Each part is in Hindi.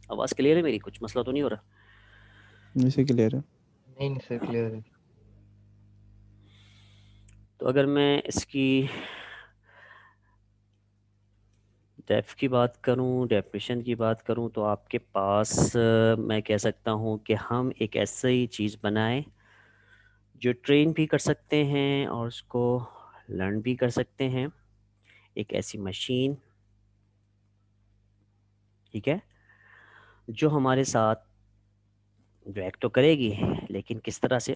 आवाज़ क्लियर है मेरी? कुछ मसला तो नहीं हो रहा? वैसे क्लियर है। नहीं नहीं सर, क्लियर है। तो अगर मैं इसकी डेफ की बात करूं, डेफिनेशन की बात करूं, तो आपके पास मैं कह सकता हूं कि हम एक ऐसी चीज़ बनाएं जो ट्रेन भी कर सकते हैं और उसको लर्न भी कर सकते हैं। एक ऐसी मशीन, ठीक है, जो हमारे साथ जो एक्ट तो करेगी, लेकिन किस तरह से?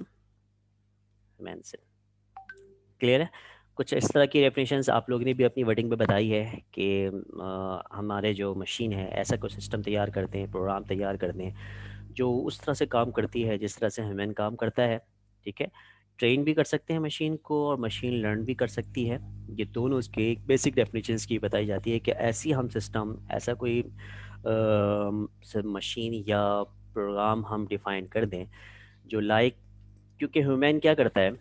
मैन से। क्लियर है? कुछ इस तरह की डेफिनेशंस आप लोगों ने भी अपनी वर्डिंग में बताई है कि हमारे जो मशीन है ऐसा कोई सिस्टम तैयार करते हैं, प्रोग्राम तैयार करते हैं जो उस तरह से काम करती है जिस तरह से ह्यूमन काम करता है। ठीक है, ट्रेन भी कर सकते हैं मशीन को और मशीन लर्न भी कर सकती है। ये दोनों उसके एक बेसिक डेफिनेशंस की बताई जाती है कि ऐसी हम सिस्टम, ऐसा कोई मशीन या प्रोग्राम हम डिफ़ाइन कर दें जो लाइक, क्योंकि ह्यूमन क्या करता है,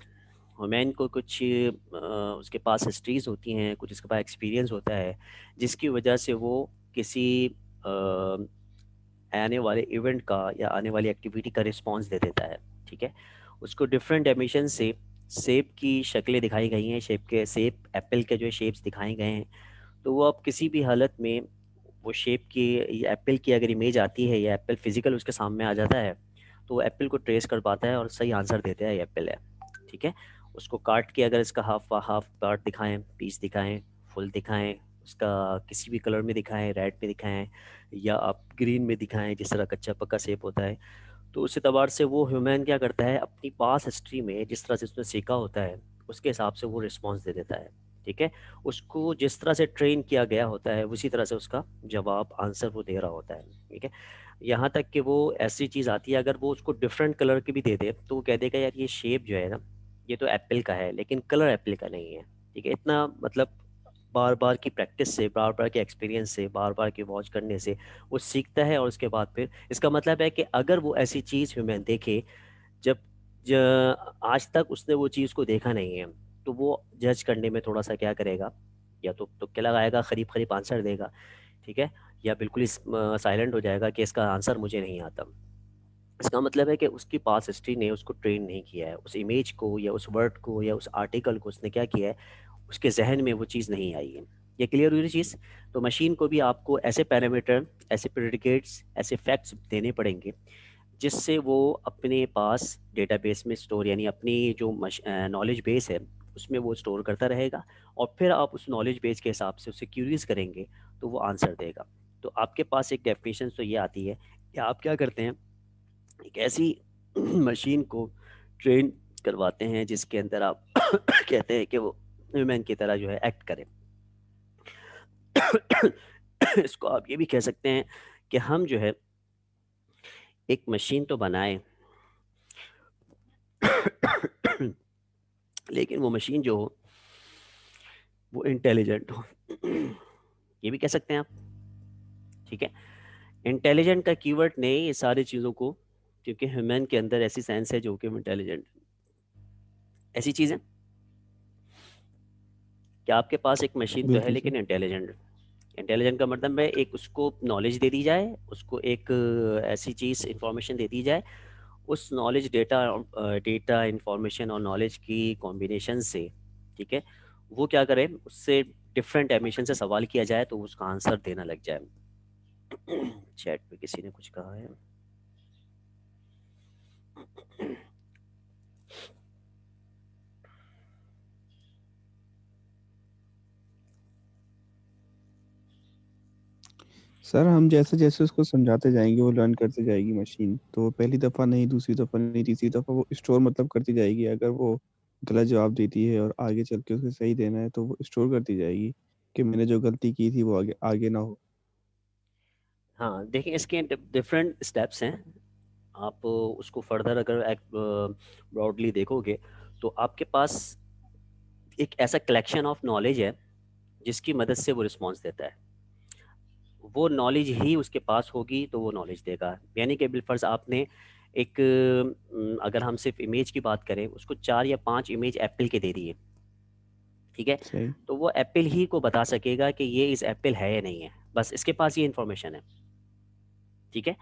ह्यूमन को कुछ उसके पास हिस्ट्रीज होती हैं, कुछ उसके पास एक्सपीरियंस होता है जिसकी वजह से वो किसी आने वाले इवेंट का या आने वाली एक्टिविटी का रिस्पांस दे देता है। ठीक है, उसको डिफरेंट डायमेंशन से शेप की शक्लें दिखाई गई हैं, शेप के शेप एप्पल के जो शेप्स दिखाए गए हैं, तो वो अब किसी भी हालत में वो शेप की, एप्पल की अगर इमेज आती है या एप्पल फिजिकल उसके सामने आ जाता है तो वो एप्पल को ट्रेस कर पाता है और सही आंसर देता है ये एप्पल है। ठीक है, उसको काट के अगर इसका हाफ हाफ पार्ट दिखाएं, पीस दिखाएं, फुल दिखाएं, उसका किसी भी कलर में दिखाएं, रेड में दिखाएं या आप ग्रीन में दिखाएं जिस तरह कच्चा पक्का शेप होता है, तो उस एतबार से वो ह्यूमन क्या करता है, अपनी पास हिस्ट्री में जिस तरह से उसने सीखा होता है उसके हिसाब से वो रिस्पॉन्स दे देता है। ठीक है, उसको जिस तरह से ट्रेन किया गया होता है उसी तरह से उसका जवाब आंसर वो दे रहा होता है। ठीक है, यहाँ तक कि वो ऐसी चीज़ आती है अगर वो उसको डिफरेंट कलर की भी दे दे तो वो कह देगा यार ये शेप जो है ना, ये तो एप्पल का है लेकिन कलर एप्पल का नहीं है। ठीक है, इतना मतलब बार बार की प्रैक्टिस से, बार बार के एक्सपीरियंस से, बार बार की वॉच करने से वो सीखता है और उसके बाद फिर इसका मतलब है कि अगर वो ऐसी चीज़ ह्यूमन देखे जब आज तक उसने वो चीज़ को देखा नहीं है, तो वो जज करने में थोड़ा सा क्या करेगा, या तो तुक्के लगाएगा, करीब करीब आंसर देगा। ठीक है, या बिल्कुल साइलेंट हो जाएगा कि इसका आंसर मुझे नहीं आता। इसका मतलब है कि उसकी पास हिस्ट्री ने उसको ट्रेन नहीं किया है, उस इमेज को या उस वर्ड को या उस आर्टिकल को उसने क्या किया है, उसके जहन में वो चीज़ नहीं आई है। ये क्लियर हुई चीज़? तो मशीन को भी आपको ऐसे पैरामीटर, ऐसे प्रेडिकेट्स, ऐसे फैक्ट्स देने पड़ेंगे जिससे वो अपने पास डेटाबेस में स्टोर, यानी अपनी जो नॉलेज बेस है उसमें वो स्टोर करता रहेगा और फिर आप उस नॉलेज बेस के हिसाब से उससे क्यूरीज करेंगे तो वो आंसर देगा। तो आपके पास एक डेफिनेशन तो ये आती है कि आप क्या करते हैं, एक ऐसी मशीन को ट्रेन करवाते हैं जिसके अंदर आप कहते हैं कि वो ह्यूमन की तरह जो है एक्ट करे। इसको आप ये भी कह सकते हैं कि हम जो है एक मशीन तो बनाए लेकिन वो मशीन जो हो वो इंटेलिजेंट हो। ये भी कह सकते हैं आप। ठीक है, इंटेलिजेंट का कीवर्ड नहीं ये सारी चीज़ों को, क्योंकि ह्यूमन के अंदर ऐसी साइंस है जो कि इंटेलिजेंट, ऐसी चीज़ है कि आपके पास एक मशीन तो है बिल्कुल सर। लेकिन इंटेलिजेंट। इंटेलिजेंट का मतलब है एक उसको नॉलेज दे दी जाए, उसको एक ऐसी चीज़ इंफॉर्मेशन दे दी जाए, उस नॉलेज डेटा, डेटा इंफॉर्मेशन और नॉलेज की कॉम्बिनेशन से, ठीक है, वो क्या करे, उससे डिफरेंट एमिशन से सवाल किया जाए तो उसका आंसर देना लग जाए। चैट पे किसी ने कुछ कहा है? सर हम जैसे जैसे उसको समझाते जाएंगे वो लर्न करते जाएगी मशीन, तो पहली दफ़ा नहीं, दूसरी दफ़ा नहीं, तीसरी दफ़ा वो स्टोर मतलब करती जाएगी। अगर वो गलत जवाब देती है और आगे चल के उसे सही देना है तो वो स्टोर करती जाएगी कि मैंने जो गलती की थी वो आगे आगे ना हो। हाँ, देखिए इसके डिफरेंट स्टेप्स हैं। आप उसको फर्दर अगर ब्रॉडली देखोगे तो आपके पास एक ऐसा कलेक्शन ऑफ नॉलेज है जिसकी मदद से वो रिस्पॉन्स देता है। वो नॉलेज ही उसके पास होगी तो वो नॉलेज देगा। यानी कि बिलफर्ज आपने एक अगर हम सिर्फ इमेज की बात करें, उसको 4 या 5 इमेज एप्पल के दे दिए, ठीक है, सही। तो वो एप्पल ही को बता सकेगा कि ये इस एप्पल है या नहीं है, बस इसके पास ये इन्फॉर्मेशन है। ठीक है,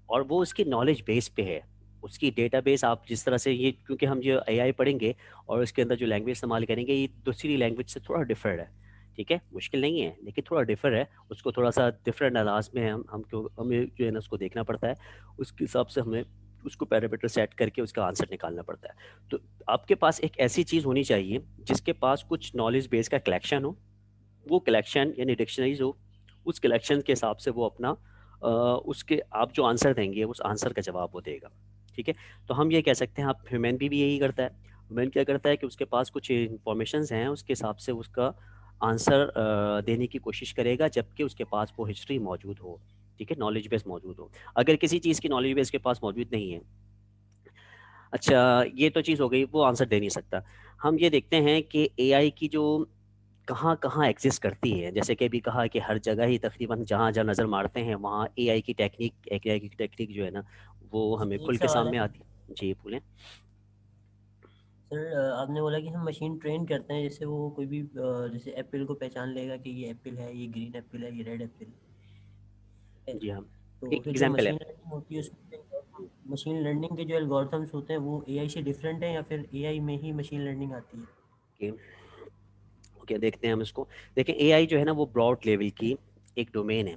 और वो उसकी नॉलेज बेस पे है, उसकी डेटाबेस आप जिस तरह से ये, क्योंकि हम जो एआई पढ़ेंगे और उसके अंदर जो लैंग्वेज इस्तेमाल करेंगे ये दूसरी लैंग्वेज से थोड़ा डिफरेंट है, ठीक है, मुश्किल नहीं है लेकिन थोड़ा डिफर है, उसको थोड़ा सा डिफरेंट अंदाज में हम क्यों हमें जो है ना उसको देखना पड़ता है, उसके हिसाब से हमें उसको पैरामीटर सेट करके उसका आंसर निकालना पड़ता है। तो आपके पास एक ऐसी चीज़ होनी चाहिए जिसके पास कुछ नॉलेज बेस का कलेक्शन हो, वो कलेक्शन यानी डिक्शनरीज हो, उस कलेक्शन के हिसाब से वो अपना उसके आप जो आंसर देंगे उस आंसर का जवाब वो देगा, ठीक है। तो हम ये कह सकते हैं, आप ह्यूमन भी यही करता है, ह्यूमन क्या करता है कि उसके पास कुछ इंफॉर्मेशन हैं, उसके हिसाब से उसका आंसर देने की कोशिश करेगा, जबकि उसके पास वो हिस्ट्री मौजूद हो, ठीक है, नॉलेज बेस मौजूद हो। अगर किसी चीज़ की नॉलेज बेस के पास मौजूद नहीं है, अच्छा ये तो चीज़ हो गई, वो आंसर दे नहीं सकता। हम ये देखते हैं कि एआई की जो कहाँ कहाँ एग्जिस्ट करती है, जैसे कि अभी कहा कि हर जगह ही तकरीबन जहाँ जहाँ नज़र मारते हैं वहाँ एआई की टेक्निक जो है ना वो हमें एक खुल के सवाल सामने है आती है। जी बोलें। सर, आपने बोला कि हम मशीन ट्रेन करते हैं, जैसे वो कोई भी जैसे एप्पल को पहचान लेगा कि ये एप्पल है, ये ग्रीन एप्पल है, ये रेड एप्पल है। जी हाँ, तो एक फिर जो एग्जाम्पल है। मशीन लर्निंग होती है उसमें मशीन लर्निंग के जो एल्गोरिथम्स होते हैं वो एआई से डिफरेंट है या फिर एआई में ही मशीन लर्निंग आती है? ओके, ओके देखते हैं हम इसको। देखें, एआई जो है ना वो ब्रॉड लेवल की एक डोमेन है,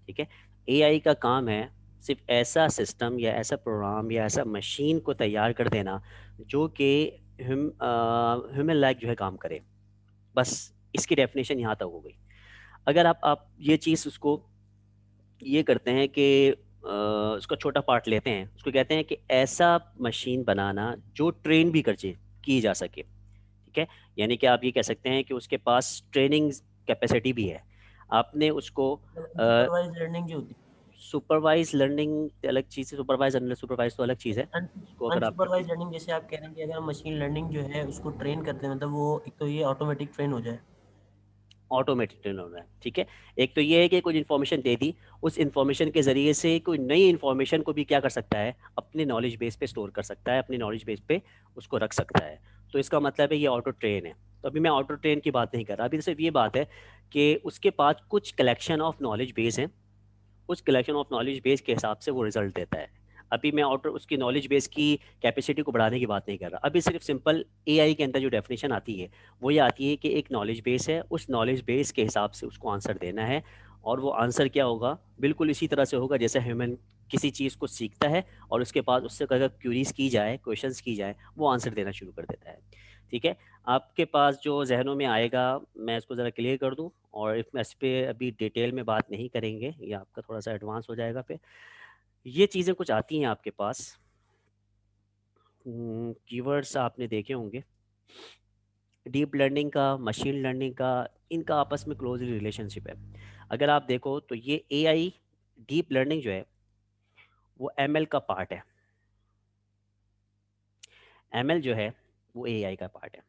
ठीक है। एआई का काम है सिर्फ ऐसा सिस्टम या ऐसा प्रोग्राम या ऐसा मशीन को तैयार कर देना जो कि ह्यूमन लाइक जो है काम करे, बस इसकी डेफिनेशन यहाँ तक हो गई। अगर आप ये चीज़ उसको ये करते हैं कि उसका छोटा पार्ट लेते हैं, उसको कहते हैं कि ऐसा मशीन बनाना जो ट्रेन भी कर की जा सके, ठीक है। यानी कि आप ये कह सकते हैं कि उसके पास ट्रेनिंग कैपेसिटी भी है, आपने उसको अनसुपरवाइज लर्निंग जो होती सुपरवाइज लर्निंग अलग चीज़ है, सुपरवाइज अनसुपरवाइज तो अलग चीज़ है। है, उसको अगर आप अनसुपरवाइज लर्निंग जैसे आप कह रहे हैं कि अगर मशीन लर्निंग जो है उसको ट्रेन करते हैं, मतलब वो एक तो ये ऑटोमेटिक ट्रेन हो जाए। ऑटोमेटेड ट्रेन होना है, ठीक है। एक तो ये है कि कुछ इन्फॉर्मेशन दे दी, उस इन्फॉर्मेशन के ज़रिए से कोई नई इन्फॉर्मेशन को भी क्या कर सकता है, अपने नॉलेज बेस पे स्टोर कर सकता है, अपनी नॉलेज बेस पे उसको रख सकता है। तो इसका मतलब है ये ऑटो ट्रेन है। तो अभी मैं ऑटो ट्रेन की बात नहीं कर रहा, अभी सिर्फ ये बात है कि उसके पास कुछ कलेक्शन ऑफ नॉलेज बेस है, उस कलेक्शन ऑफ नॉलेज बेस के हिसाब से वो रिजल्ट देता है। अभी मैं ऑटो उसकी नॉलेज बेस की कैपेसिटी को बढ़ाने की बात नहीं कर रहा, अभी सिर्फ सिंपल एआई के अंदर जो डेफिनेशन आती है वो ये आती है कि एक नॉलेज बेस है, उस नॉलेज बेस के हिसाब से उसको आंसर देना है, और वो आंसर क्या होगा, बिल्कुल इसी तरह से होगा जैसे ह्यूमन किसी चीज़ को सीखता है और उसके बाद उससे अगर क्यूरीज की जाए, क्वेश्चंस की जाए, वो आंसर देना शुरू कर देता है, ठीक है। आपके पास जो जहनों में आएगा मैं इसको ज़रा क्लियर कर दूं, और इस पे अभी डिटेल में बात नहीं करेंगे, ये आपका थोड़ा सा एडवांस हो जाएगा पे। ये चीज़ें कुछ आती हैं आपके पास, कीवर्ड्स आपने देखे होंगे, डीप लर्निंग का, मशीन लर्निंग का, इनका आपस में क्लोजली रिलेशनशिप है। अगर आप देखो तो ये एआई डीप लर्निंग जो है वो एमएल का पार्ट है, एमएल जो है वो एआई का पार्ट है।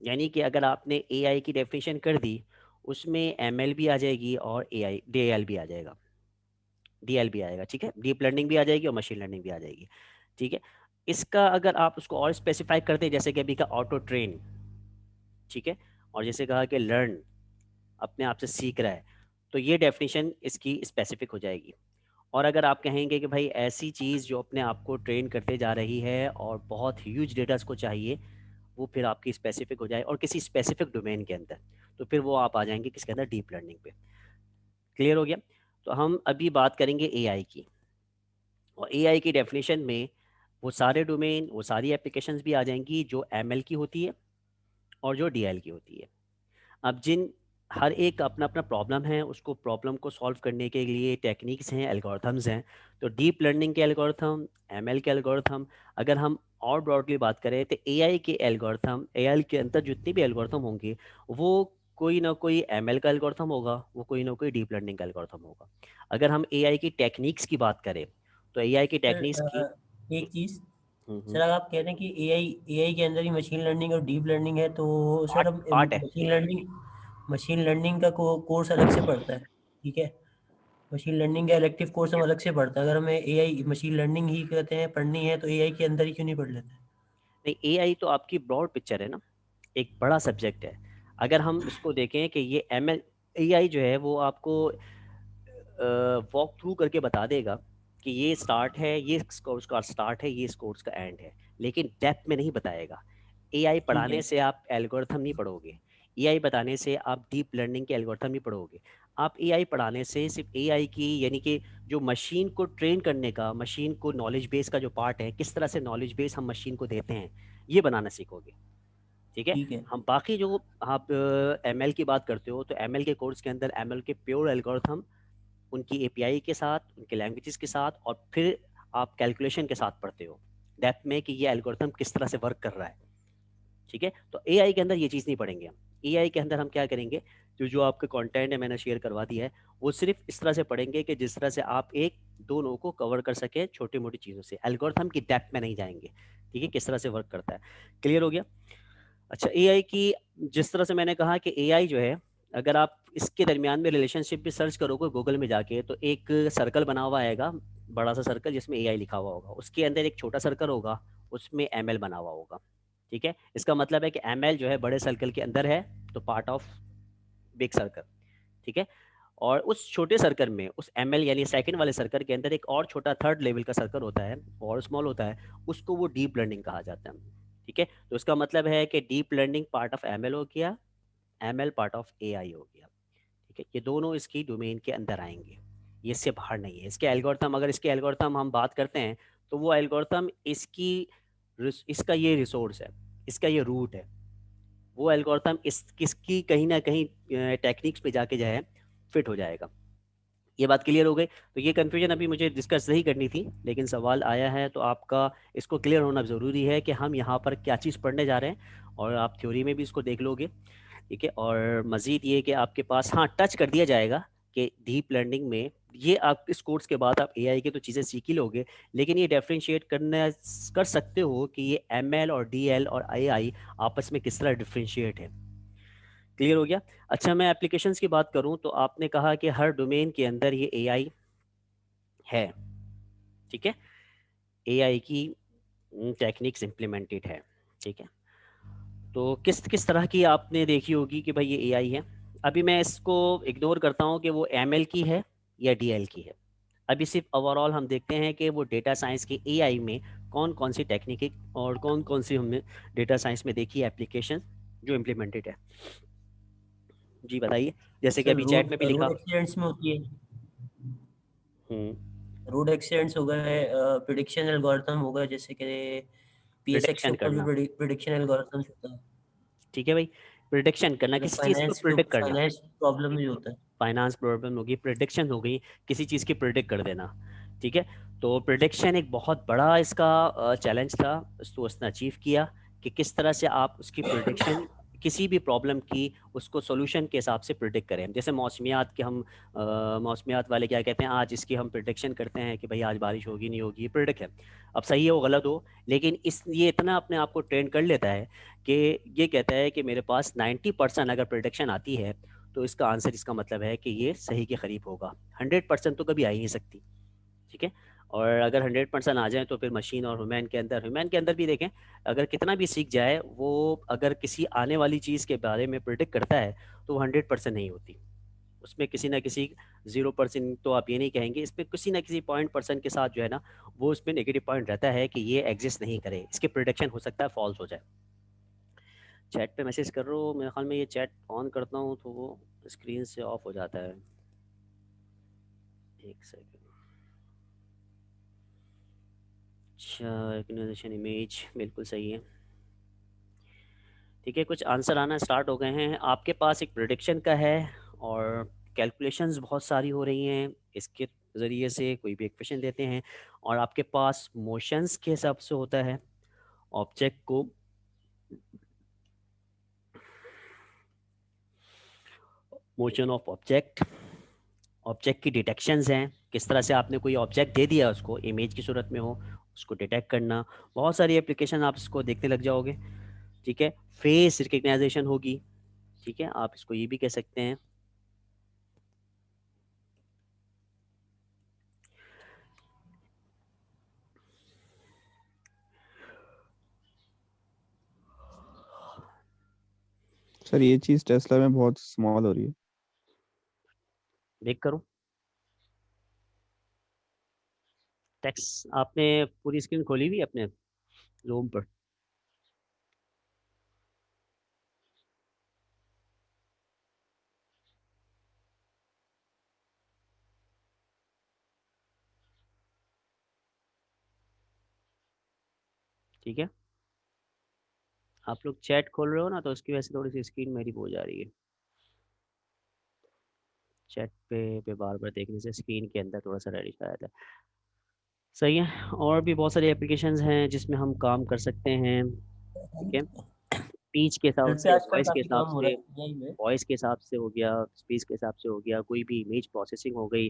यानी कि अगर आपने एआई की डेफिनेशन कर दी, उसमें एमएल भी आ जाएगी और एआई डीएल भी आ जाएगा, डीएल भी आएगा, ठीक है, डीप लर्निंग भी आ जाएगी और मशीन लर्निंग भी आ जाएगी, ठीक है। इसका अगर आप उसको और स्पेसिफाई करते हैं, जैसे कि अभी का ऑटो ट्रेन, ठीक है, और जैसे कहा कि लर्न, अपने आप से सीख रहा है, तो ये डेफिनेशन इसकी स्पेसिफिक हो जाएगी। और अगर आप कहेंगे कि भाई ऐसी चीज़ जो अपने आप को ट्रेन करते जा रही है और बहुत ह्यूज डेटा को चाहिए, वो फिर आपकी स्पेसिफिक हो जाए और किसी स्पेसिफिक डोमेन के अंदर, तो फिर वो आप आ जाएंगे किसके अंदर, डीप लर्निंग पे। क्लियर हो गया। तो हम अभी बात करेंगे एआई की, और एआई की डेफिनेशन में वो सारे डोमेन, वो सारी एप्लीकेशंस भी आ जाएंगी जो एमएल की होती है और जो डीएल की होती है। अब जिन हर एक का अपना अपना प्रॉब्लम है, उसको प्रॉब्लम को सॉल्व करने के लिए टेक्निक्स हैं, एल्गोरिथम्स हैं। तो डीप लर्निंग के एल्गोरिथम, एमएल के एल्गोरिथम, अगर हम और ब्रॉडली बात करें तो एआई के एल्गोरिथम, एआई के अंदर जितने भी एल्गोरिथम होंगे वो कोई ना कोई एमएल का एल्गोरिथम होगा, वो कोई ना कोई डीप लर्निंग का एल्गोरिथम होगा। अगर हम एआई की टेक्निक्स की बात करें तो एआई की सर, टेक्निक्स की एक चीज़, सर हम्म, अगर आप कह रहे हैं कि एआई एआई के अंदर ही मशीन लर्निंग और डीप लर्निंग है, तो सर पार्ट हम पार्ट है। मशीन लर्निंग का कोर्स अलग से पढ़ता है, ठीक है। मशीन लर्निंग का इलेक्टिव कोर्स हम अलग से पढ़ता है। अगर हमें एआई मशीन लर्निंग ही कहते हैं पढ़नी है तो एआई के अंदर ही क्यों नहीं पढ़ लेते? नहीं, एआई तो आपकी ब्रॉड पिक्चर है ना, एक बड़ा सब्जेक्ट है। अगर हम इसको देखें कि ये एम एल एआई जो है वो आपको वॉक थ्रू करके बता देगा कि ये स्टार्ट है, ये कोर्स का स्टार्ट है, ये इस कोर्स का एंड है, लेकिन डेप्थ में नहीं बताएगा। एआई ठीक पढ़ाने है। से आप एल्गोरिथम नहीं पढ़ोगे, एआई बताने से आप डीप लर्निंग के एल्गोरिथम नहीं पढ़ोगे। आप एआई पढ़ाने से सिर्फ एआई की यानी कि जो मशीन को ट्रेन करने का, मशीन को नॉलेज बेस का जो पार्ट है, किस तरह से नॉलेज बेस हम मशीन को देते हैं, ये बनाना सीखोगे। ठीक है। ठीक है। हम बाकी जो आप एमएल की बात करते हो, तो एमएल के कोर्स के अंदर एमएल के प्योर एल्गोरिथम, उनकी एपीआई के साथ, उनके लैंग्वेजेस के साथ, और फिर आप कैलकुलेशन के साथ पढ़ते हो डेप्थ में कि ये एल्गोरिथम किस तरह से वर्क कर रहा है। ठीक है। तो एआई के अंदर ये चीज़ नहीं पढ़ेंगे हम। एआई के अंदर हम क्या करेंगे, जो जो आपका कंटेंट है मैंने शेयर करवा दिया है, वो सिर्फ इस तरह से पढ़ेंगे कि जिस तरह से आप एक दोनों को कवर कर सके छोटी मोटी चीज़ों से, एल्गोरिथम की डेप्थ में नहीं जाएंगे। ठीक है, किस तरह से वर्क करता है। क्लियर हो गया। अच्छा, एआई की जिस तरह से मैंने कहा कि एआई जो है, अगर आप इसके दरमियान में रिलेशनशिप भी सर्च करोगे गूगल में जाके, तो एक सर्कल बना हुआ आएगा, बड़ा सा सर्कल जिसमें एआई लिखा हुआ होगा, उसके अंदर एक छोटा सर्कल होगा, उसमें एमएल बना हुआ होगा। ठीक है, इसका मतलब है कि एमएल जो है बड़े सर्कल के अंदर है, तो पार्ट ऑफ बिग सर्कल। ठीक है। और उस छोटे सर्कल में, उस एमएल यानी सेकंड वाले सर्कल के अंदर एक और छोटा थर्ड लेवल का सर्कल होता है, और स्मॉल होता है, उसको वो डीप लर्निंग कहा जाता है। ठीक है, तो इसका मतलब है कि deep learning part of ML हो गया, एमएल पार्ट ऑफ एआई हो गया। ठीक है, ये दोनों इसकी डोमेन के अंदर आएंगे, ये इससे बाहर नहीं है। इसके एल्गोरिथम, अगर इसके एल्गोरिथम हम बात करते हैं, तो वो एल्गोरिथम इसकी इसका ये रिसोर्स है, इसका ये रूट है। वो एल्गोरिथम इस किसकी कहीं ना कहीं टेक्निक्स पे जाके जो है फिट हो जाएगा। ये बात क्लियर हो गई। तो ये कन्फ्यूजन अभी मुझे डिस्कस नहीं करनी थी, लेकिन सवाल आया है तो आपका इसको क्लियर होना ज़रूरी है कि हम यहाँ पर क्या चीज़ पढ़ने जा रहे हैं, और आप थ्योरी में भी इसको देख लोगे। ठीक है, और मज़ीद ये कि आपके पास, हाँ, टच कर दिया जाएगा कि डीप लर्निंग में ये आप इस कोर्स के बाद आप एआई की तो चीज़ें सीख ही लोगे, लेकिन ये डिफरेंशिएट करना कर सकते हो कि ये एमएल और डीएल और एआई आपस में किस तरह डिफरेंशिएट है। क्लियर हो गया। अच्छा, मैं एप्लीकेशंस की बात करूं, तो आपने कहा कि हर डोमेन के अंदर ये एआई है। ठीक है, एआई की टेक्निक्स इम्प्लीमेंटेड है। ठीक है, तो किस किस तरह की आपने देखी होगी कि भाई ये एआई है। अभी मैं इसको इग्नोर करता हूँ कि वो एमएल की है या डीएल की है। अभी सिर्फ ओवरऑल हम देखते हैं कि वो डेटा साइंस की एआई में कौन कौन सी टेक्निक और कौन कौन सी हमने डेटा साइंस में देखी है एप्लीकेशन जो इम्प्लीमेंटेड है। जी बताइए, जैसे कि सर अभी चैट रोड में भी लिखा। रोड एक्सीडेंट्स में होती है। हम्म। रोड एक्सीडेंट्स हो गए, प्रिडिक्शन एल्गोरिथम हो गए, जैसे कि पीएसएक्स के प्रिडिक्शन ऊपर जो करना। प्रिडिक्शन एल्गोरिथम्स होता है। ठीक है भाई, प्रिडिक्शन करना, फिर किसी चीज़ को प्रिडिक्ट करना। फाइनेंस प्रॉब्लम भी होता है। फाइनेंस प्रॉब्लम होगी, प्रिडिक्शन हो गई, किसी चीज़ की प्रिडिक्ट कर देना। ठीक है, तो प्रिडिक्शन एक बहुत बड़ा इसका चैलेंज था, तो उसने अचीव किया कि किस तरह से आप उसकी प्रिडिक्शन, किसी भी प्रॉब्लम की उसको सॉल्यूशन के हिसाब से प्रिडिक्ट करें। जैसे मौसमियात के हम मौसमियात वाले क्या कहते हैं, आज इसकी हम प्रिडिक्शन करते हैं कि भाई आज बारिश होगी नहीं होगी, ये प्रिडिक्ट है। अब सही हो गलत हो, लेकिन इस ये इतना अपने आप को ट्रेन कर लेता है कि ये कहता है कि मेरे पास 90% अगर प्रिडिक्शन आती है, तो इसका आंसर, इसका मतलब है कि ये सही के करीब होगा। 100% तो कभी आ ही नहीं सकती। ठीक है, और अगर 100% आ जाए तो फिर मशीन और ह्यूमन के अंदर भी देखें, अगर कितना भी सीख जाए वो, अगर किसी आने वाली चीज़ के बारे में प्रिडिक्ट करता है, तो वो 100% नहीं होती। उसमें किसी ना किसी 0% तो आप ये नहीं कहेंगे, इसमें किसी ना किसी % के साथ जो है ना, वो उसमें नेगेटिव पॉइंट रहता है कि ये एग्जिस्ट नहीं करे, इसके प्रोडिक्शन हो सकता है फॉल्स हो जाए। चैट पे मैसेज कर रहे हो, मेरे ख्याल में ये चैट ऑन करता हूँ तो वो स्क्रीन से ऑफ हो जाता है। एक सेकंड। अच्छा, रिकग्निशन इमेज बिल्कुल सही है। ठीक है, कुछ आंसर आना स्टार्ट हो गए हैं। आपके पास एक प्रिडिक्शन का है, और कैलकुलेशंस बहुत सारी हो रही हैं इसके ज़रिए से, कोई भी इक्वेशन देते हैं, और आपके पास मोशंस के हिसाब से होता है ऑब्जेक्ट को, मोशन ऑफ ऑब्जेक्ट, ऑब्जेक्ट की डिटेक्शंस हैं, किस तरह से आपने कोई ऑब्जेक्ट दे दिया उसको इमेज की सूरत में हो, उसको डिटेक्ट करना। बहुत सारी एप्लीकेशन आप इसको देखने लग जाओगे। ठीक है, फेस रिकग्नाइजेशन होगी। ठीक है, आप इसको ये भी कह सकते हैं। सर ये चीज टेस्ला में बहुत स्मॉल हो रही है। देख करूँ। टेक्स्ट आपने पूरी स्क्रीन खोली हुई है अपने रूम पर? ठीक है, आप लोग चैट खोल रहे हो ना, तो उसकी वजह से थोड़ी सी स्क्रीन मेरी वो हो जा रही है। चैट पे बार बार देखने से स्क्रीन के अंदर थोड़ा सा रेडिश आ जाता है। सही है, और भी बहुत सारी एप्लीकेशंस हैं जिसमें हम काम कर सकते हैं। ठीक है, स्पीच के हिसाब घर पे से, आजकल वॉइस के काफी हिसाब काम हो से, रहा है एआई में। वॉइस के हिसाब से हो गया, स्पीच के हिसाब से हो गया, कोई भी इमेज प्रोसेसिंग हो गई,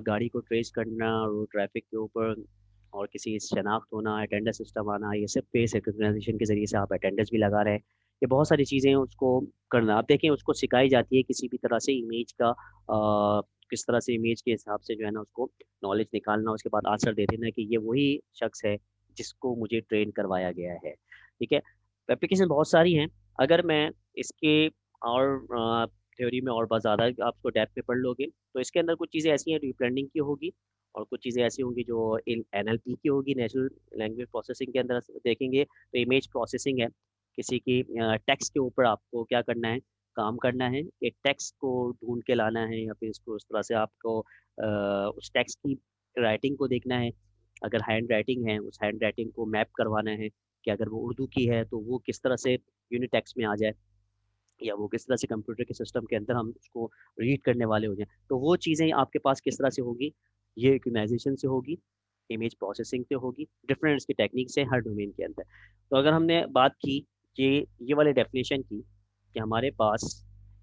गाड़ी को ट्रेस करना रोड ट्रैफिक के ऊपर, और किसी शनाख्त होना, अटेंडेंस सिस्टम आना, ये सब फेस रिकग्निशन के ज़रिए से आप अटेंडेंस भी लगा रहे हैं। ये बहुत सारी चीज़ें हैं उसको करना। आप देखें, उसको सिखाई जाती है किसी भी तरह से इमेज का किस तरह से इमेज के हिसाब से जो है ना उसको नॉलेज निकालना, उसके बाद आंसर दे देना कि ये वही शख्स है जिसको मुझे ट्रेन करवाया गया है। ठीक है, एप्लीकेशन बहुत सारी हैं। अगर मैं इसके और थ्योरी में और बहुत ज़्यादा आपको डेप्थ में पढ़ लोगे, तो इसके अंदर कुछ चीज़ें ऐसी हैं डीप लर्निंग की होगी, और कुछ चीज़ें ऐसी होंगी जो NLP की होगी, नेचुरल लैंग्वेज प्रोसेसिंग के अंदर देखेंगे तो इमेज प्रोसेसिंग है। किसी की टेक्स्ट के ऊपर आपको क्या करना है, काम करना है, एक टेक्स्ट को ढूंढ के लाना है, या फिर इसको उस तरह से आपको उस टेक्स्ट की राइटिंग को देखना है। अगर हैंड राइटिंग है, उस हैंड राइटिंग को मैप करवाना है कि अगर वो उर्दू की है तो वो किस तरह से यूनिटेक्स्ट में आ जाए, या वो किस तरह से कंप्यूटर के सिस्टम के अंदर हम उसको रीड करने वाले हो जाएं। तो वो चीज़ें आपके पास किस तरह से होगी, ये रिकग्नाइजेशन से होगी, इमेज प्रोसेसिंग से होगी, डिफरेंट इसकी टेक्निक्स है हर डोमेन के अंदर। तो अगर हमने बात की ये वाले डेफिनेशन की कि हमारे पास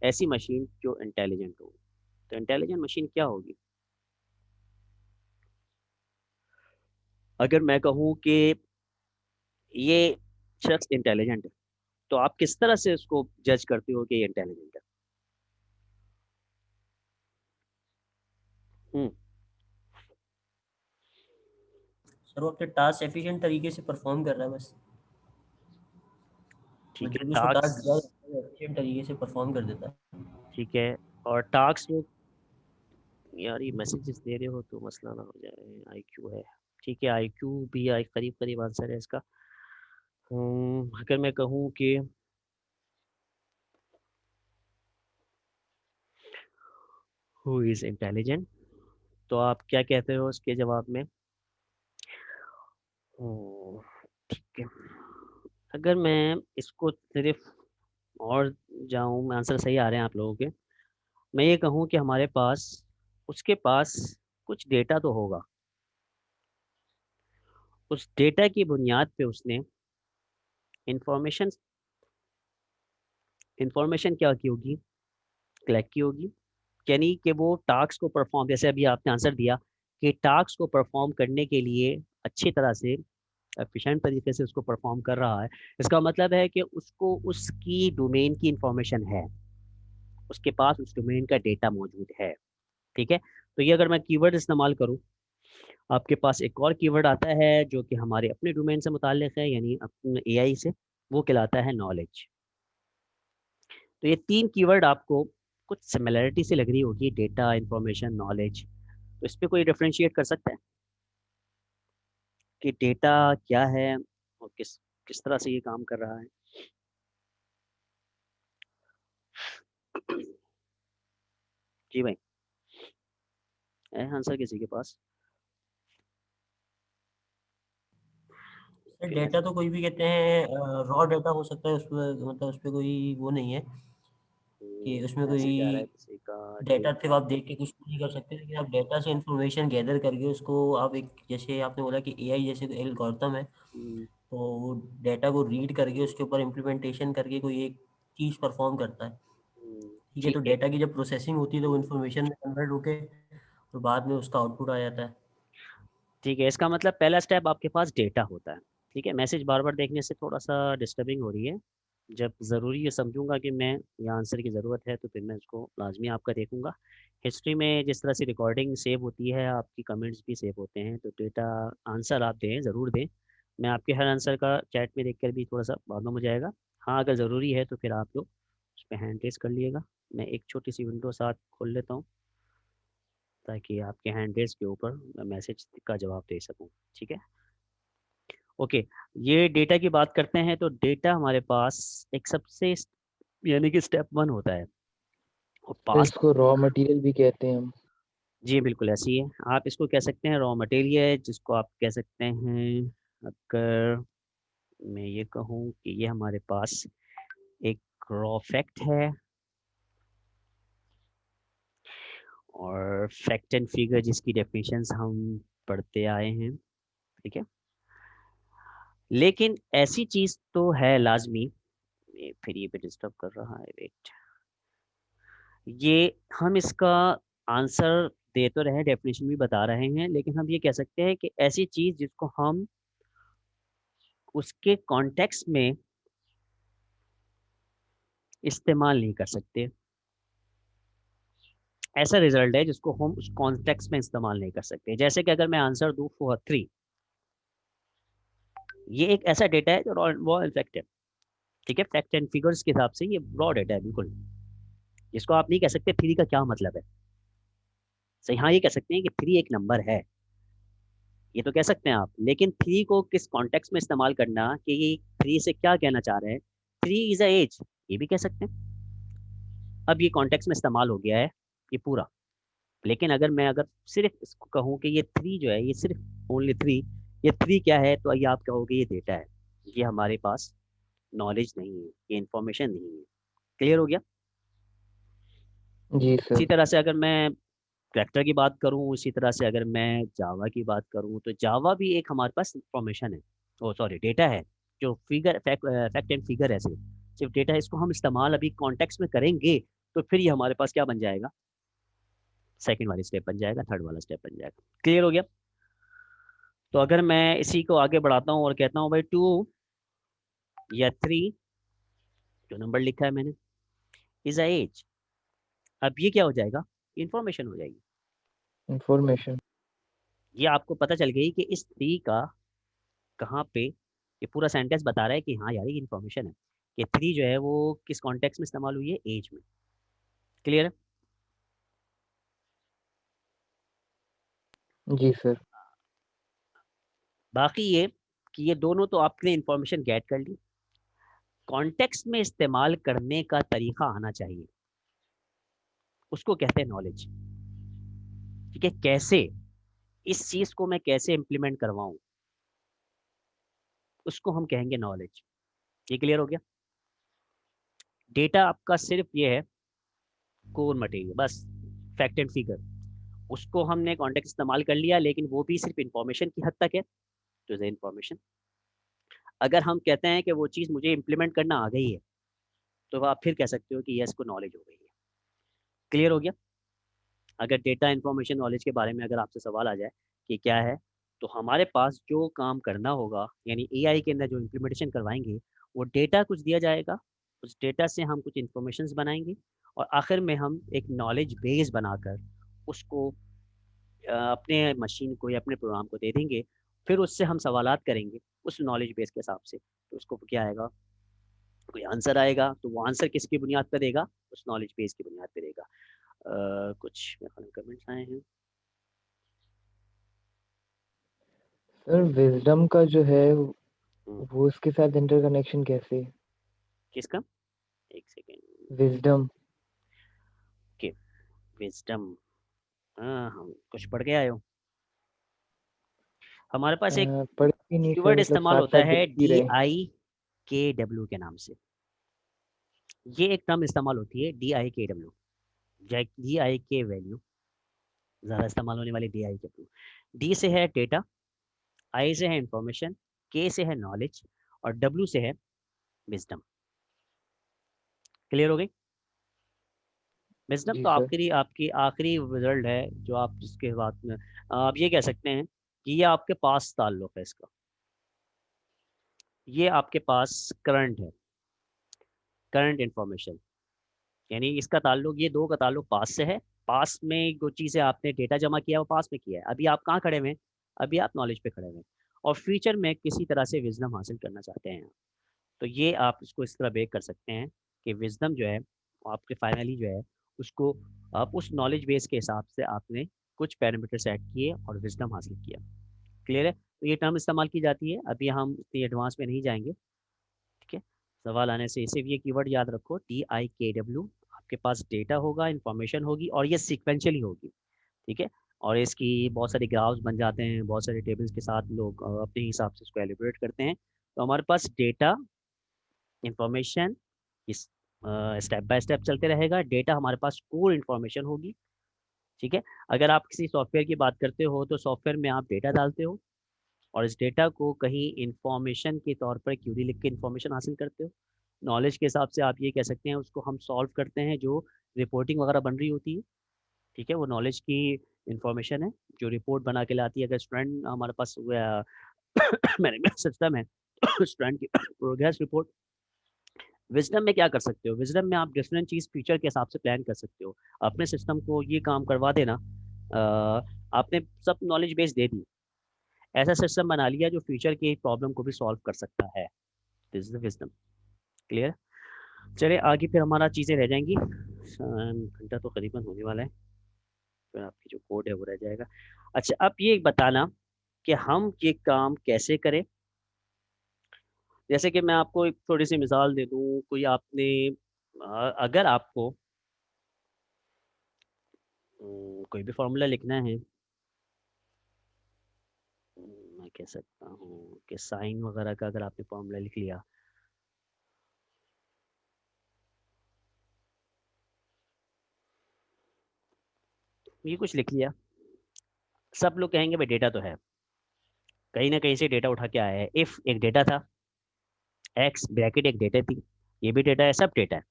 ऐसी मशीन जो इंटेलिजेंट हो, तो इंटेलिजेंट मशीन क्या होगी? अगर मैं कहूँ कि ये शख्स इंटेलिजेंट है, तो आप किस तरह से उसको जज करते हो कि ये इंटेलिजेंट है? हम्म। सर वो अपने टास्क एफिशिएंट तरीके से परफॉर्म कर रहा है बस, और ठीक है, जो भी उसको टास्क दिया टास्क। जाता है एफिशिएंट तरीके से परफॉर्म कर देता है। ठीक है, और टास्क वो, यार ये मैसेजेस दे रहे हो तो मसला ना हो जाए, IQ है। ठीक है, IQ भी आई करीब करीब आंसर है इसका। अगर मैं कहूँ कि हु इज इंटेलिजेंट, तो आप क्या कहते हो उसके जवाब में? हम्म, ठीक है, अगर मैं इसको सिर्फ और जाऊं, आंसर सही आ रहे हैं आप लोगों के, मैं ये कहूँ कि हमारे पास, उसके पास कुछ डेटा तो होगा, उस डेटा की बुनियाद पे उसने इंफॉर्मेशन इंफॉर्मेशन क्या की होगी, कलेक्ट की होगी। यानी कि वो टास्क को परफॉर्म, जैसे अभी आपने आंसर दिया कि टास्क को परफॉर्म करने के लिए अच्छी तरह से एफिशिएंट तरीके से उसको परफॉर्म कर रहा है, इसका मतलब है कि उसको उसकी डोमेन की इंफॉर्मेशन है, उसके पास उस डोमेन का डेटा मौजूद है। ठीक है, तो ये अगर मैं कीवर्ड इस्तेमाल करूँ, आपके पास एक और कीवर्ड आता है जो कि हमारे अपने डोमेन से मुताल्लिक है, यानी अपने AI से, वो कहलाता है नॉलेज। तो ये तीन कीवर्ड आपको कुछ सिमिलरिटी से लग रही होगी, डेटा, इंफॉर्मेशन, नॉलेज। तो इस पे कोई डिफरेंशिएट कर सकता है कि डेटा क्या है और किस किस तरह से ये काम कर रहा है? जी भाई, है आंसर किसी के पास? Sir Okay. डेटा तो कोई भी कहते हैं रॉ डेटा हो सकता है, उसमें मतलब उसपे कोई वो नहीं है कि उसमें कोई मैसेज आ रहा है किसी का। जी। डेटा सिर्फ आप देख के कुछ नहीं कर सकते, लेकिन आप डेटा से इंफॉर्मेशन गैदर करके उसको आप एक, जैसे आपने बोला कि एआई जैसे एल्गोरिथम है, हम्म, तो वो डेटा को रीड करके उसके ऊपर इम्प्लीमेंटेशन करके कोई एक चीज़ परफॉर्म करता है। ठीक है, ठीक तो है। डेटा की जब प्रोसेसिंग होती है तो वो इन्फॉर्मेशन में कन्वर्ट होके और बाद में उसका आउटपुट आ जाता है। ठीक है, इसका मतलब पहला स्टेप आपके पास डेटा होता है। ठीक है, मैसेज बार बार देखने से थोड़ा सा डिस्टर्बिंग हो रही है। जब ज़रूरी ये समझूंगा कि मैं ये आंसर की ज़रूरत है, तो फिर मैं इसको लाजमी आपका देखूंगा। हिस्ट्री में जिस तरह से रिकॉर्डिंग सेव होती है, आपकी कमेंट्स भी सेव होते हैं, तो डेटा आंसर आप दें, ज़रूर दें। मैं आपके हर आंसर का चैट में देख कर भी थोड़ा सा मालूम हो जाएगा। हाँ, अगर ज़रूरी है तो फिर आप लोग उस पर हैंड रेस कर लिएगा। मैं एक छोटी सी विंडो साथ खोल लेता हूँ। ताकि आपके हैंड रेस के ऊपर मैं मैसेज का जवाब दे सकूं। ठीक है, ओके। ये डेटा की बात करते हैं तो डेटा हमारे पास एक सबसे यानी कि स्टेप 1 होता है और सर पास। इसको रॉ मटेरियल भी कहते हैं हम। जी बिल्कुल ऐसी ही है, आप इसको कह सकते हैं रॉ मटेरियल, जिसको आप कह सकते हैं, अगर मैं ये कहूँ कि ये हमारे पास एक रॉ फैक्ट है और फैक्ट एंड फिगर जिसकी डेफिनेशंस हम पढ़ते आए हैं। ठीक है, लेकिन ऐसी चीज तो है लाजमी, फिर ये भी डिस्टर्ब कर रहा है, वेट। ये हम इसका आंसर दे तो रहे, डेफिनेशन भी बता रहे हैं, लेकिन हम ये कह सकते हैं कि ऐसी चीज जिसको हम उसके कॉन्टेक्स्ट में इस्तेमाल नहीं कर सकते, ऐसा रिजल्ट है जिसको हम उस कॉन्टेक्स्ट में इस्तेमाल नहीं कर सकते। जैसे कि अगर मैं आंसर दूं 4 3, ये एक ऐसा डेटा है जो रॉ इफेक्ट है। ठीक है, फैक्ट एंड फिगर्स के हिसाब से ये रॉ डेटा है बिल्कुल, जिसको आप नहीं कह सकते 3 का क्या मतलब है। सही, हाँ ये कह सकते हैं कि 3 एक नंबर है, ये तो कह सकते हैं आप, लेकिन 3 को किस कॉन्टेक्स्ट में इस्तेमाल करना कि ये 3 से क्या कहना चाह रहे हैं, 3 इज अ एज, ये भी कह सकते हैं। अब ये कॉन्टेक्स्ट में इस्तेमाल हो गया है ये पूरा, लेकिन अगर सिर्फ इसको कहूँ कि ये 3 जो है ये सिर्फ ओनली 3, ये 3 क्या है, तो ये आप कहोगे ये डेटा है, ये हमारे पास नॉलेज नहीं है, ये इंफॉर्मेशन नहीं है। क्लियर हो गया? जी इसी सर। तरह से अगर मैं करैक्टर की बात करूँ, इसी तरह से अगर मैं जावा की बात करूँ, तो जावा भी एक हमारे पास इंफॉर्मेशन है, ओ सॉरी डेटा है, जो फैक्ट एंड फिगर है, सिर्फ डेटा है। इसको हम इस्तेमाल अभी कॉन्टेक्स्ट में करेंगे तो फिर ये हमारे पास क्या बन जाएगा, सेकंड वाली स्टेप बन जाएगा, थर्ड वाला स्टेप बन जाएगा। क्लियर हो गया? तो अगर मैं इसी को आगे बढ़ाता हूँ और कहता हूँ भाई 2 या 3, जो नंबर लिखा है मैंने, इज अ एज, अब ये क्या हो जाएगा, इंफॉर्मेशन हो जाएगी। इंफॉर्मेशन। ये आपको पता चल गई कि इस 3 का कहाँ पे, ये पूरा सेंटेंस बता रहा है कि हाँ यार ये इन्फॉर्मेशन है कि 3 जो है वो किस कॉन्टेक्स्ट में इस्तेमाल हुई है, एज में। क्लियर है? जी सर। बाकी ये कि ये दोनों तो आपने इन्फॉर्मेशन गेट कर ली, कॉन्टेक्स्ट में इस्तेमाल करने का तरीका आना चाहिए, उसको कहते हैं नॉलेज। ठीक है, कैसे इस चीज को मैं कैसे इंप्लीमेंट करवाऊं, उसको हम कहेंगे नॉलेज। ये क्लियर हो गया? डेटा आपका सिर्फ ये है कोर मटेरियल, बस फैक्ट एंड फिगर, उसको हमने कॉन्टेक्स्ट इस्तेमाल कर लिया, लेकिन वो भी सिर्फ इंफॉर्मेशन की हद तक है, तो इंफॉर्मेशन। अगर हम कहते हैं कि वो चीज़ मुझे इम्प्लीमेंट करना आ गई है, तो आप फिर कह सकते हो कि यस को नॉलेज हो गई है। क्लियर हो गया? अगर डेटा इन्फॉर्मेशन नॉलेज के बारे में अगर आपसे सवाल आ जाए कि क्या है, तो हमारे पास जो काम करना होगा, यानी एआई के अंदर जो इम्प्लीमेंटेशन करवाएंगे, वो डेटा कुछ दिया जाएगा, उस डेटा से हम कुछ इन्फॉर्मेशन बनाएंगे और आखिर में हम एक नॉलेज बेस बनाकर उसको अपने मशीन को या अपने प्रोग्राम को दे देंगे। फिर उससे हम सवालात करेंगे उस नॉलेज बेस के हिसाब से, तो उसको क्या आएगा, कोई आंसर आएगा, तो वो आंसर किसकी बुनियाद पर देगा, उस नॉलेज बेस की बुनियाद पर देगा। कुछ मेरे ख्याल में कमेंट्स आए हैं। सर विजडम का जो है हम्म, वो इसके साथ इंटरकनेक्शन कैसे? किसका? एक सेकेंड। विजडम। ओके, विजडम, हाँ हम कुछ पढ़ के आए हो। हमारे पास एक पढ़ के नहीं सर, कीवर्ड मतलब इस्तेमाल साथ होता साथ है देख ही डी रहे। आई के डब्ल्यू के नाम से, ये एक टर्म इस्तेमाल होती है डी आई के डब्ल्यू, डी आई के वैल्यू, ज़्यादा इस्तेमाल होने वाली डी आई के डब्ल्यू। डी से है डेटा, आई से है इंफॉर्मेशन, के से है नॉलेज और डब्ल्यू से है विजडम। क्लियर हो गई? विजडम जी तो सर। आखिरी आपकी आखिरी रिजल्ट है जो आप जिसके बाद में आप ये कह सकते हैं कि ये आपके पास ताल्लुक है इसका, ये आपके पास करंट है, करंट इंफॉर्मेशन, यानी इसका ताल्लुक, ये दो का ताल्लुक पास से है। पास में जो चीज़ें आपने डेटा जमा किया वो पास में किया है, अभी आप कहाँ खड़े हुए हैं, अभी आप नॉलेज पे खड़े हुए हैं और फ्यूचर में किसी तरह से विजडम हासिल करना चाहते हैं। तो ये आप इसको इस तरह ब्रेक कर सकते हैं कि विजडम जो है वो आपके फाइनली जो है उसको आप उस नॉलेज बेस के हिसाब से आपने कुछ पैरामीटर सेट किए और विजडम हासिल किया। क्लियर है? तो ये टर्म इस्तेमाल की जाती है, अभी हम इतनी एडवांस में नहीं जाएंगे, ठीक है। सवाल आने से सिर्फ ये कीवर्ड याद रखो, DIKW। आपके पास डेटा होगा, इंफॉर्मेशन होगी और ये सिक्वेंशियली होगी, ठीक है। और इसकी बहुत सारे ग्राफ्स बन जाते हैं, बहुत सारे टेबल्स के साथ लोग अपने हिसाब से उसको एलिब्रेट करते हैं। तो हमारे पास डेटा, इंफॉर्मेशन इस स्टेप बाय स्टेप चलते रहेगा। डेटा हमारे पास कोर इंफॉर्मेशन होगी, ठीक है। अगर आप किसी सॉफ्टवेयर की बात करते हो तो सॉफ्टवेयर में आप डेटा डालते हो और इस डेटा को कहीं इंफॉर्मेशन के तौर पर क्यूरी लिख के इंफॉर्मेशन हासिल करते हो। नॉलेज के हिसाब से आप ये कह सकते हैं उसको हम सॉल्व करते हैं, जो रिपोर्टिंग वगैरह बन रही होती है, ठीक है। वो नॉलेज की इंफॉर्मेशन है जो रिपोर्ट बना के लाती है। अगर स्टूडेंट हमारे पास मैनेजमेंट सिस्टम है तो स्टूडेंट की प्रोग्रेस रिपोर्ट। विजडम में क्या कर सकते हो? विजडम में आप डिफरेंट चीज़ फ्यूचर के हिसाब से प्लान कर सकते हो। अपने सिस्टम को ये काम करवा देना, आपने सब नॉलेज बेस दे दी, ऐसा सिस्टम बना लिया जो फ्यूचर की प्रॉब्लम को भी सॉल्व कर सकता है। This is the wisdom. Clear? चलिए आगे फिर हमारा चीज़ें रह जाएंगी, घंटा तो करीबन होने वाला है, फिर आपकी जो कोड है वो रह जाएगा। अच्छा, अब ये बताना कि हम ये काम कैसे करें। जैसे कि मैं आपको एक थोड़ी सी मिसाल दे दूं, कोई आपने अगर आपको कोई भी फॉर्मूला लिखना है, मैं कह सकता हूँ कि साइन वगैरह का अगर आपने फॉर्मूला लिख लिया, ये कुछ लिख लिया, सब लोग कहेंगे भाई डेटा तो है, कहीं ना कहीं से डेटा उठा के आया है। इफ एक डेटा था, एक्स ब्रैकेट एक डेटा थी, ये भी डेटा है, सब डेटा है,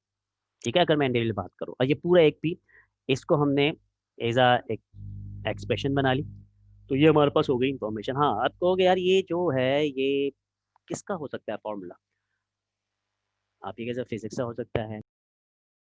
ठीक है। अगर मैं इंडिविजुअल बात करूँ और ये पूरा एक भी, इसको हमने एज अ एक एक्सप्रेशन बना ली, तो ये हमारे पास हो गई इंफॉर्मेशन। हाँ, आप कहोगे यार ये जो है ये किसका हो सकता है फॉर्मूला? आप ये कैसे, फिजिक्स का हो सकता है,